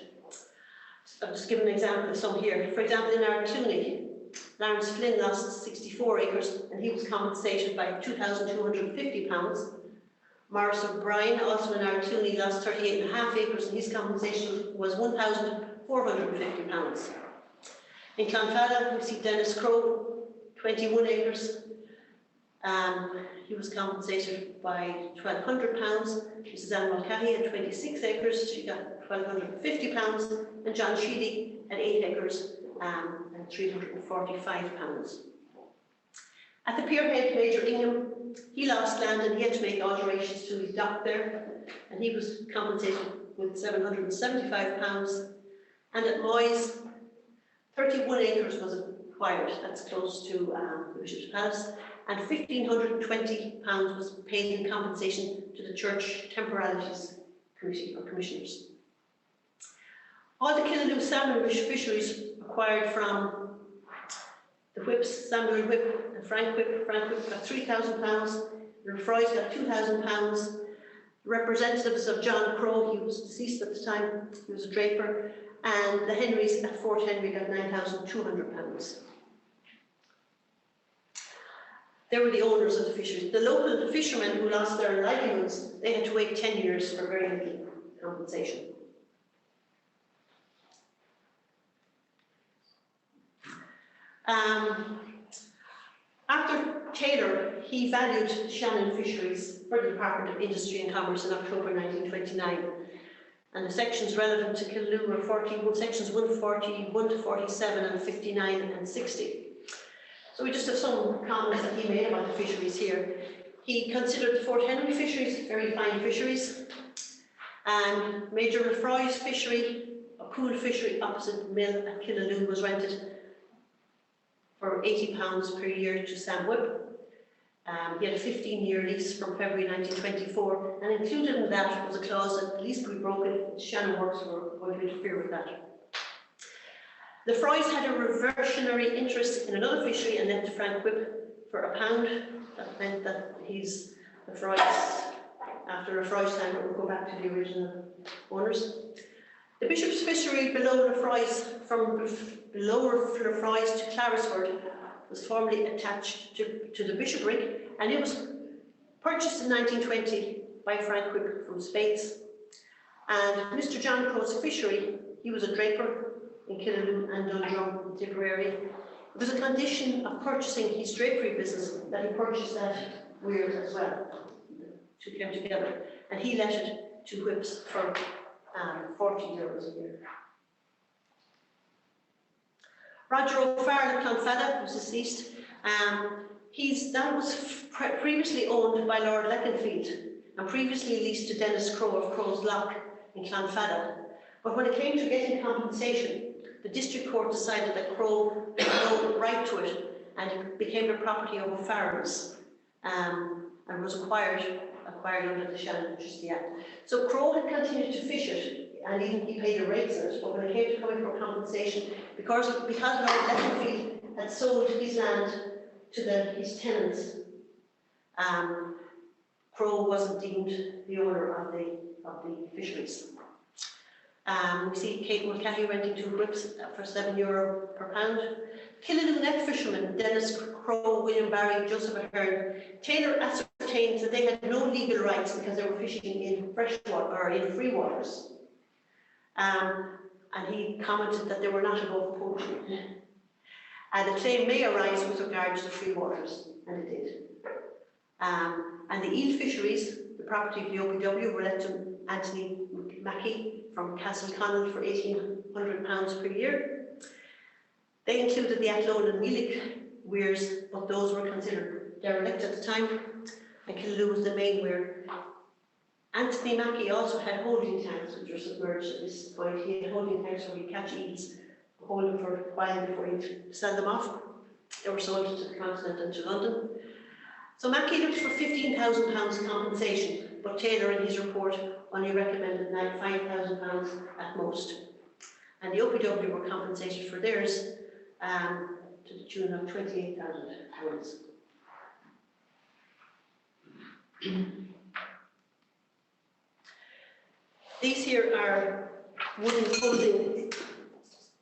I'll just give an example of some here. For example, in Arclooney, Lawrence Flynn lost 64 acres and he was compensated by £2,250. Morris O'Brien, also in Arclooney, lost 38.5 acres and his compensation was £1,450. In Clonfala, we see Dennis Crowe, 21 acres. He was compensated by £1,200. Mrs. Anne Mulcahy had 26 acres, she got £1,250, and John Sheedy had 8 acres and £345. At the pierhead, Major Ingham, he lost land and he had to make alterations to his dock there, and he was compensated with £775. And at Moyes, 31 acres was acquired, that's close to the Bishop's Palace, and £1,520 was paid in compensation to the Church Temporalities Committee or Commissioners. All the Killaloe salmon fisheries acquired from the Whips, Samuel Whip and Frank Whip. Frank Whip got £3,000, the Lefroy's got £2,000, representatives of John Crowe, he was deceased at the time, he was a draper, and the Henrys at Fort Henry got £9,200. They were the owners of the fisheries. The local fishermen who lost their livelihoods, they had to wait 10 years for very little compensation. Arthur Taylor, he valued Shannon fisheries for the Department of Industry and Commerce in October 1929. And the sections relevant to Killaloe were 41, sections 141 to 47 and 59 and 60. So we just have some comments that he made about the fisheries here. He considered the Fort Henry fisheries very fine fisheries. And Major Lefroy's fishery, a pool fishery opposite the mill at Killaloe, was rented for £80 per year to Sam Whibb. He had a 15-year lease from February 1924, and included in that was a clause that the lease could be broken if Shannon Works were going to interfere with that. The Froys had a reversionary interest in another fishery and left to Frank Whibb for £1. That meant that the Froys, after a Froys time, would go back to the original owners. The Bishop's fishery below Lefroy's, from below Lefroy's to Clarisford, was formerly attached to the bishopric, and it was purchased in 1920 by Frank Whibb from Spates. And Mr. John Crow's fishery, he was a draper in Killaloe and Dundrum in Tipperary. It was a condition of purchasing his drapery business that he purchased that Weirs as well. The two came together, and he let it to Whibbs for €40 a year. Roger O'Farrell of Clonfada, who's deceased, that was previously owned by Lord Leconfield and previously leased to Dennis Crowe of Crow's Lock in Clonfada. But when it came to getting compensation, the district court decided that Crowe had no right to it, and it became the property of O'Farrell's and was acquired under the Shannon Electricity Act. So Crowe had continued to fish it, and even he paid the rates in it, but when it came to coming for compensation, because Lord Leconfield had sold his land to his tenants, Crowe wasn't deemed the owner of the fisheries. We see Kate Mulcahy renting 2 grips for €7 per pound. Killaloe net fishermen, Dennis Crowe, William Barry, Joseph Ahern, Taylor ascertained that they had no legal rights because they were fishing in freshwater or in free waters. And he commented that they were not above poaching. And the claim may arise with regard to the free waters, and it did. And the eel fisheries, the property of the OPW, were let to Anthony Mackey from Castleconnell for £1,800 per year. They included the Athlone and Eel Weirs, but those were considered derelict at the time, and Killaloe was the main weir. Anthony Mackey also had holding tanks which were submerged at this point. He had holding tanks where you catch eels, hold them for a while before you sell them off. They were sold to the continent and to London. So Mackey looked for £15,000 compensation, but Taylor in his report only recommended £5,000 at most. And the OPW were compensated for theirs to the tune of £28,000. These here are wooden holding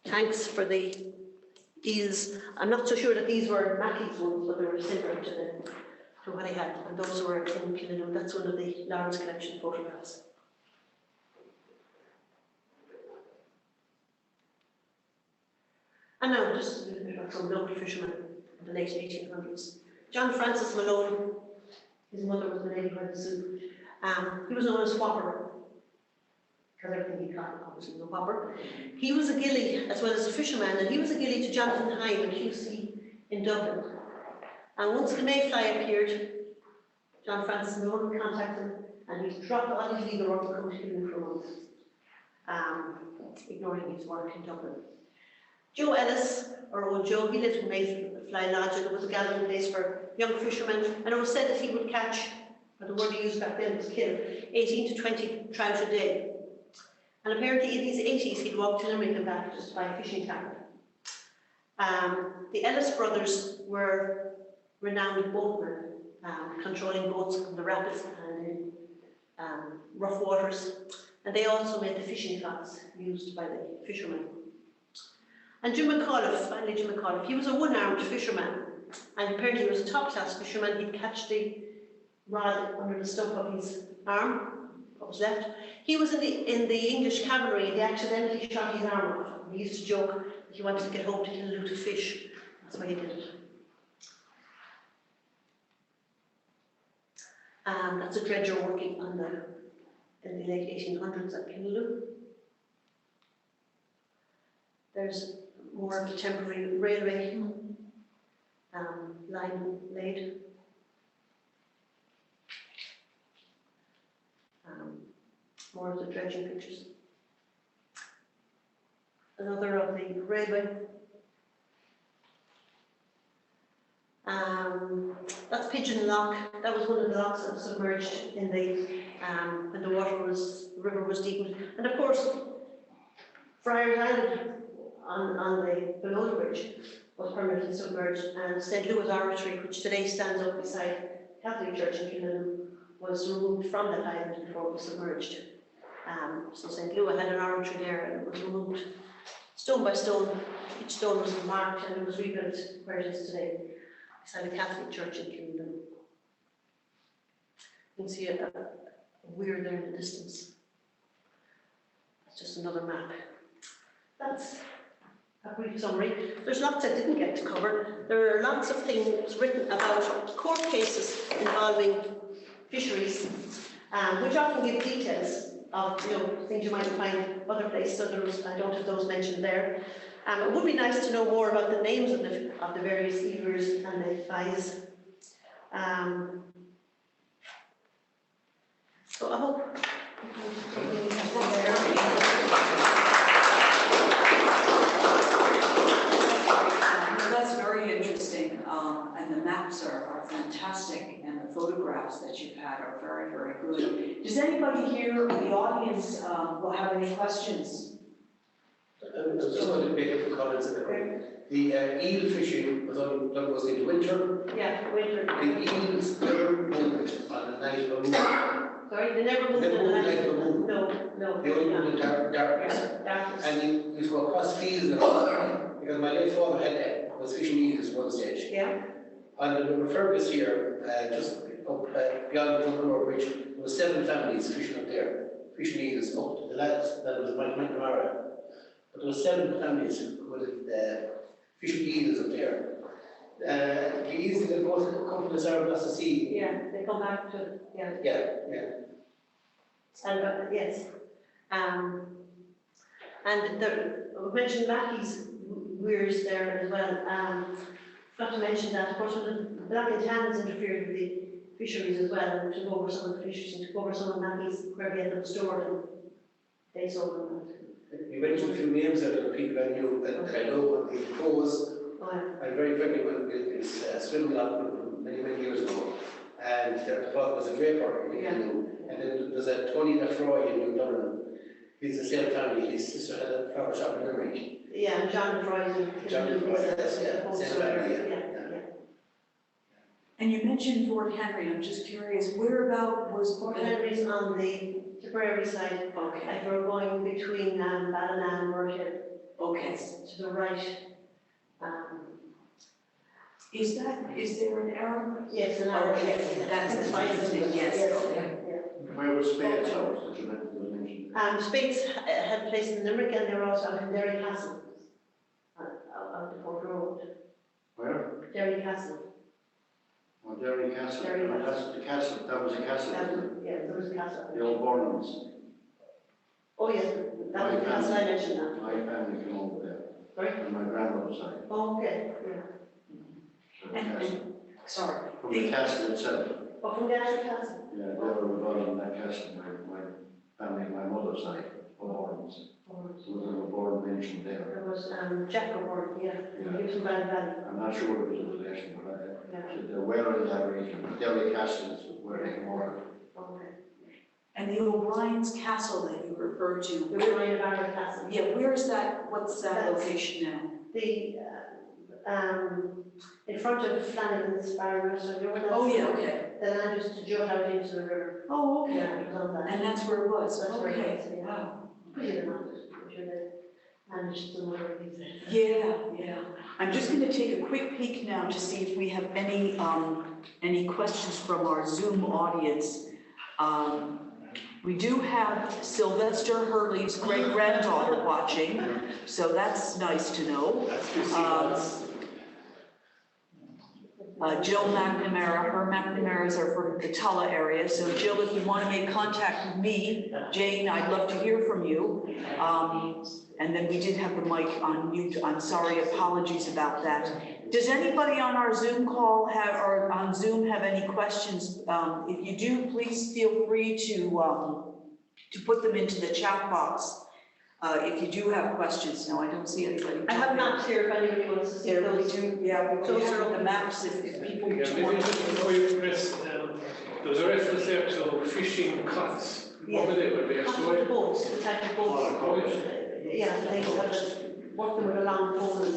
tanks for the eels. I'm not so sure that these were Mackey's ones, but they were similar to what he had, and those were in Killaloe. That's one of the Lawrence collection photographs. And now just a little bit about some local fishermen in the late 1800s. John Francis Malone, his mother was the lady by the zoo. He was known as Whopper, because everything he caught obviously was a whopper. He was a gillie as well as a fisherman, and he was a gillie to Jonathan Hine, a QC in Dublin. And once the Mayfly appeared, John Francis Malone contacted him, and he dropped all his legal work and come to Killaloe for a month, ignoring his work in Dublin. Joe Ellis, or Old Joe, he lived in Mayfly Lodge, and it was a gathering place for young fishermen, and it was said that he would catch, or the word he used back then was kill, 18 to 20 trout a day. And apparently in his 80s he'd walk to Limerick and back just by a fishing tackle. The Ellis brothers were renowned boatmen, controlling boats on the rapids and in rough waters, and they also made the fishing cloths used by the fishermen. And Jim McAuliffe, finally Jim McAuliffe, he was a one-armed fisherman, and apparently he was a top-class fisherman. He'd catch the rod under the stump of his arm, what was left. He was in the English cavalry, and he accidentally shot his arm off. He used to joke that he wanted to get home to Killaloe to fish. That's why he did it. That's a dredger working in the late 1800s at Killaloe. There's more of the temporary railway line laid. more of the dredging pictures. Another of the railway. That's Pigeon Lock. That was one of the locks that was submerged in the when the river was deepened. And of course, Friars Island on the below the bridge was permanently submerged, and St. Louis Oratory, which today stands up beside Catholic Church in Killaloe, was removed from that island before it was submerged. So St. Louis had an oratory there, and it was removed stone by stone. Each stone was marked, and it was rebuilt where it is today, beside the Catholic Church in Killaloe. You can see a weir there in the distance. That's just another map. That's a brief summary. There's lots I didn't get to cover. There are lots of things written about court cases involving fisheries, which often give details of things you might find other places. So I don't have those mentioned there. It would be nice to know more about the names of the various Eel Weirs and the IWAIs. So I hope. That's very interesting, and the maps are fantastic, and the photographs that you've had are very, very good. Does anybody here in the audience will have any questions? I just wanted to make a few comments in there. The eel fishing was only done mostly in the winter. Yeah, winter. The eels never moved on the night of a moon. Sorry, they never moved They in the moved night. like the moon. No. They only moved in darkness. Yeah, darkness. And you go across fields and because my late father was fishing eels at one stage. Yeah. On the River Fergus here, just up beyond the Killaloe Bridge, there were 7 families fishing up there, fishing eels up to the lads that was McNamara. But there were 7 families who would fish eels up there. The eels that come from the Sargasso Sea. Yeah, they come back to yeah. Yeah. And yes, and we mentioned Mackie's weirs there as well. Forgot to mention that, of course, when the Black and Tans interfered with the fisheries as well, and took over some of the fisheries and took over some of Mackie's where they had them stored, and they sold them. You mentioned a few names that are people I knew that I know and the pros. I'm very friendly with this swimming lot many years ago, and their father was a draper in Killaloe. And then there's a Tony Lefroy in New Dublin. He's the same family. His sister had a flower shop in Limerick. Yeah, and John Lefroy. John Lefroy, yes, same family, yeah. And you mentioned Fort Henry. I'm just curious, whereabout was Fort Henry's on the Tipperary side. Okay. Like we're going between Ballina and Murhill. Okay. To the right. Is there an error? Yes, an hour. Okay, that's the interesting, yes. Okay. Where was Spade's house that you mentioned? Spades had a place in Limerick, and they were also out in Derry Castle, out the Port Road. Where? Derry Castle. Oh, Derry Castle. Derry Oh, that's the castle. That was a castle. Yeah, there was a castle. The old Bornlands. Oh yes, that was the castle I mentioned that. My family came over there. Sorry? On my grandmother's side. Oh, okay, yeah. So the castle. Sorry. From the castle itself. Oh, from the actual castle? Yeah, they were involved in that castle. My family, my mother's side, Bornlands. So there was a Born mentioned there. There was Jack O'Born, yeah. He was from Valley. I'm not sure it was a relation, but they're well in that region. Derry Castle is where they came over. Okay. And the O'Brien's Castle that you referred to, The O'Brien Barrett Castle. yeah, where is that? What's that That's- location now? The, in front of Flanagan's Bar and Restaurant, you know where that's? Oh, yeah, okay. The land used to jut out into the river. Oh, okay. Yeah, it was on that. And that's where it was? That's where it Okay. was, yeah. Wow. Pretty good amount, I'm sure they managed some other things there. Yeah. I'm just going to take a quick peek now to see if we have any questions from our Zoom audience. We do have Sylvester Hurley's great-granddaughter watching, so that's nice to know. Jill McNamara, her McNamaras are from the Tulla area, so Jill, if you want to make contact with me, Jane, I'd love to hear from you. And then we did have the mic on mute. I'm sorry, apologies about that. Does anybody on our Zoom call or on Zoom have any questions? If you do, please feel free to to put them into the chat box. If you do have questions. No, I don't see anybody. I have maps here if anybody wants to see There we those. do, yeah, we Those have are the maps if people Yeah, do maybe want just to. before you, Chris, there was a reference there to fishing cots. What were they? Were they That's exploited? the boats, the type of boats. Oh, yes. Yeah, they have working with a long pole and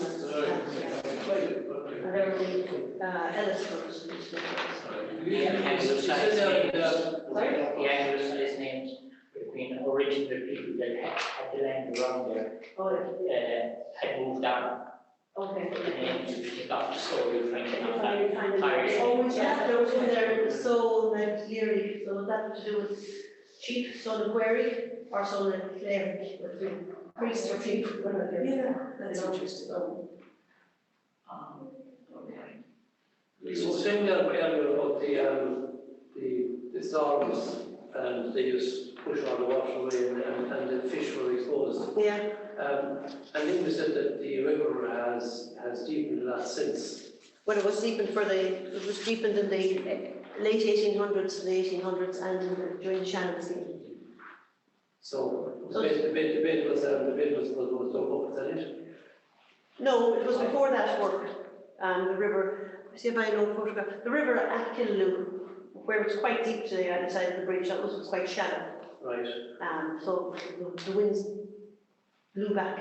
and everything, Ellis was. The Anglo-Saxon names between original people that had the land around there Oh, had moved on. okay. But the names usually got the story of Frank It's always, yeah, there was one there, Soul and Leary, so was that to do with sheep, Son of Quarry, or Son of Clare, priest or chief, whatever. Yeah, that's interesting. Okay. So saying that earlier about the storms and they just push all the water away and the fish were exposed. Yeah, I think we said that the river has deepened a lot since. well, it was deepened in the late 1800s, the 1800s, and during the Shannon scheme. So the bed was dug up, is that it? No, it was before that work, the river, see if I know a photograph, the river at Killaloe, where it's quite deep to the other side of the bridge, that was quite shallow. Right. So the winds blew back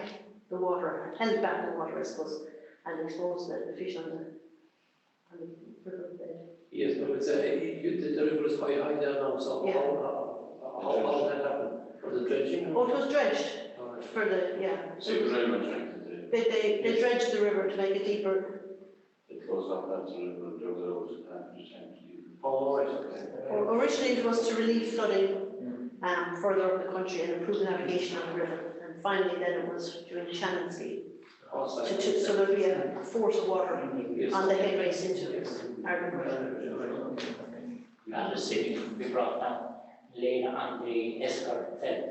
the water, held back the water, I suppose, and exposed the fish on the river bed. Yes, but it's the river is quite high there now, so Yeah. how did that happen? Was it dredging? Oh, it was dredged All right. for the, yeah. So it was very much like They dredged the river to make it deeper. it goes up that to the river, and those potentially. Oh, right, okay. Originally, it was to relieve flooding further up the country and improve navigation on the river. And finally, then it was during the Shannon scheme. So there'd be a force of water on the headways into Ireland. And the city could be brought down later on the escort itself.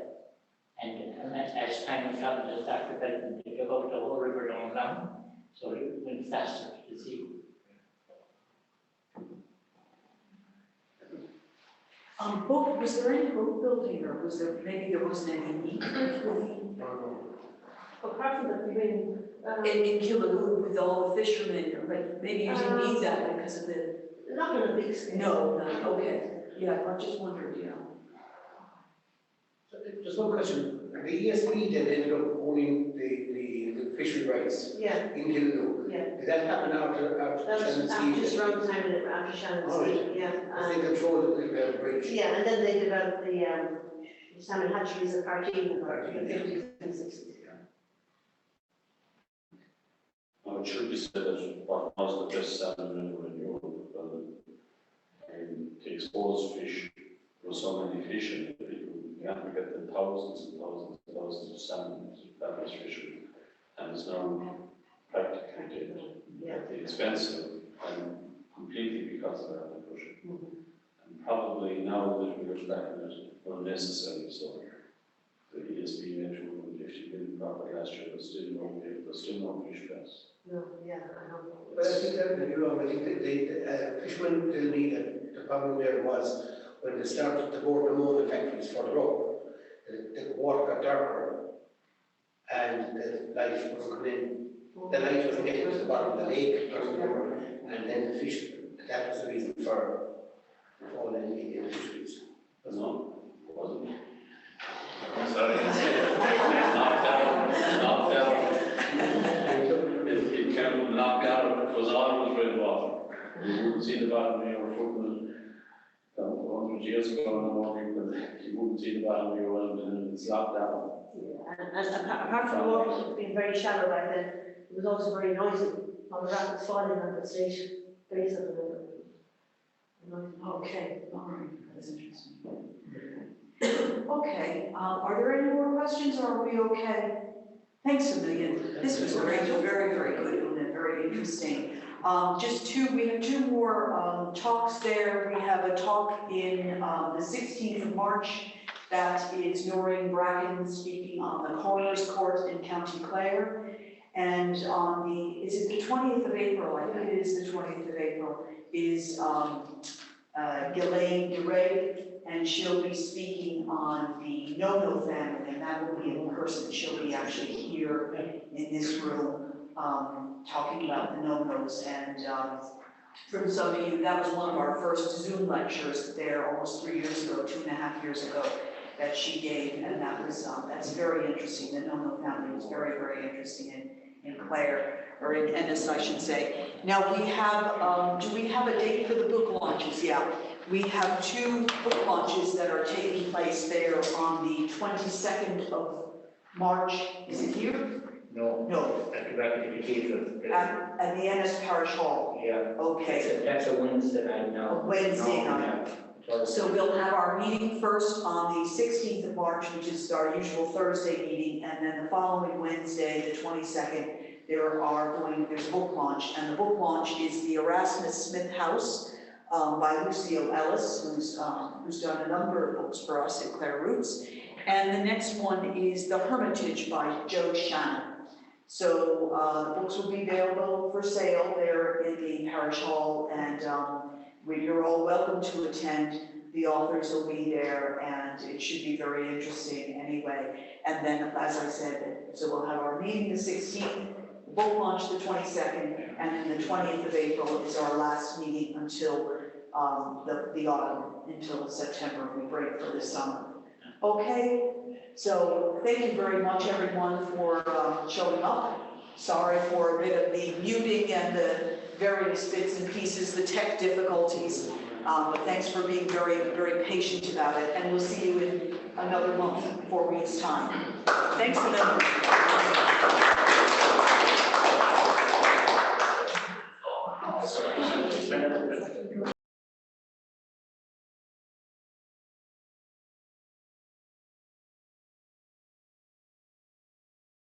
And as time went on, they started development, they dug up the whole river down, so it went faster to the sea. Was there any boat building or was there, maybe there wasn't any need for Apart from that, between in Killaloe with all the fishermen, but maybe you didn't need that because of the, not on a big scale. no, okay. Yeah, I just wondered, So just one question, the ESB then ended up owning the fishery rights Yeah, in Killaloe. yeah. Did that happen after That was Shannon's after, just scheme? around the time after Shannon's All right. scheme, yeah. They controlled the bridge. Yeah, and then they developed the salmon hatcheries at Cartine in the 50s and 60s. Now, it should be said that what was the best salmon river in Europe, to expose fish, there were so many fish in it, people began to get the thousands and thousands and thousands of salmon that was fishery, and it's now practically dead. Yeah. It's expensive, and completely because of that, unfortunately. And probably now that we look back at it, unnecessary, so the ESB made 250 million profit last year, but still no fish price. No, yeah, I know. But I think that you're wrong, I think that the fishermen didn't need it. The problem there was when they started to go to ammonia factories further up, the water got darker and the light wasn't coming in. The light wasn't getting to the bottom of the lake or whatever, and then the fish, that was the reason for all in the fisheries. No, it wasn't. Sorry. Knocked out. It came knocked out, it was always red water. You wouldn't see the bottom of your foot, 100 years ago, you wouldn't see the bottom of your well, and it's locked down. Yeah, and apart from the water being very shallow back then, it was also very noisy on the rapids falling on the station base of the river. Okay, all right, that's interesting. Okay, are there any more questions or are we okay? Thanks a million. This was great, very, very good, Una, very interesting. We have two more talks there. We have a talk in the 16th of March. That is Noreen Bracken speaking on the Coroner's Court in County Clare. And on is it the 20th of April? I think it is the 20th of April, is Ghislaine Duray and she'll be speaking on the No-No family, and that will be in person. She'll be actually here in this room, talking about the No-Nos. And for some of you, that was one of our first Zoom lectures there almost 3 years ago, 2.5 years ago, that she gave, and that was, that's very interesting. The No-No family was very, very interesting in Clare, or in Ennis, I should say. Now we have, do we have a date for the book launches? Yeah. We have 2 book launches that are taking place there on the 22nd of March. Is it here? No, No, at the back of the cathedral. at the Ennis Parish Hall. Yeah, Okay, that's a Wednesday night now. Wednesday No, night. yeah. So we'll have our meeting first on the 16th of March, which is our usual Thursday meeting, and then the following Wednesday, the 22nd, there's a book launch, and the book launch is the Erasmus Smith House by Lucille Ellis, who's done a number of books for us at Clare Roots, and the next one is The Hermitage by Joe Shannon. So the books will be available for sale there in the parish hall, and you're all welcome to attend. The authors will be there, and it should be very interesting anyway. And then, as I said, so we'll have our meeting the 16th, book launch the 22nd, and then the 20th of April is our last meeting until the autumn, until September. We break for the summer. Okay, so thank you very much, everyone, for showing up. Sorry for a bit of the muting and the various bits and pieces, the tech difficulties, but thanks for being very, very patient about it. And we'll see you in another month, 4 weeks' time. Thanks for that.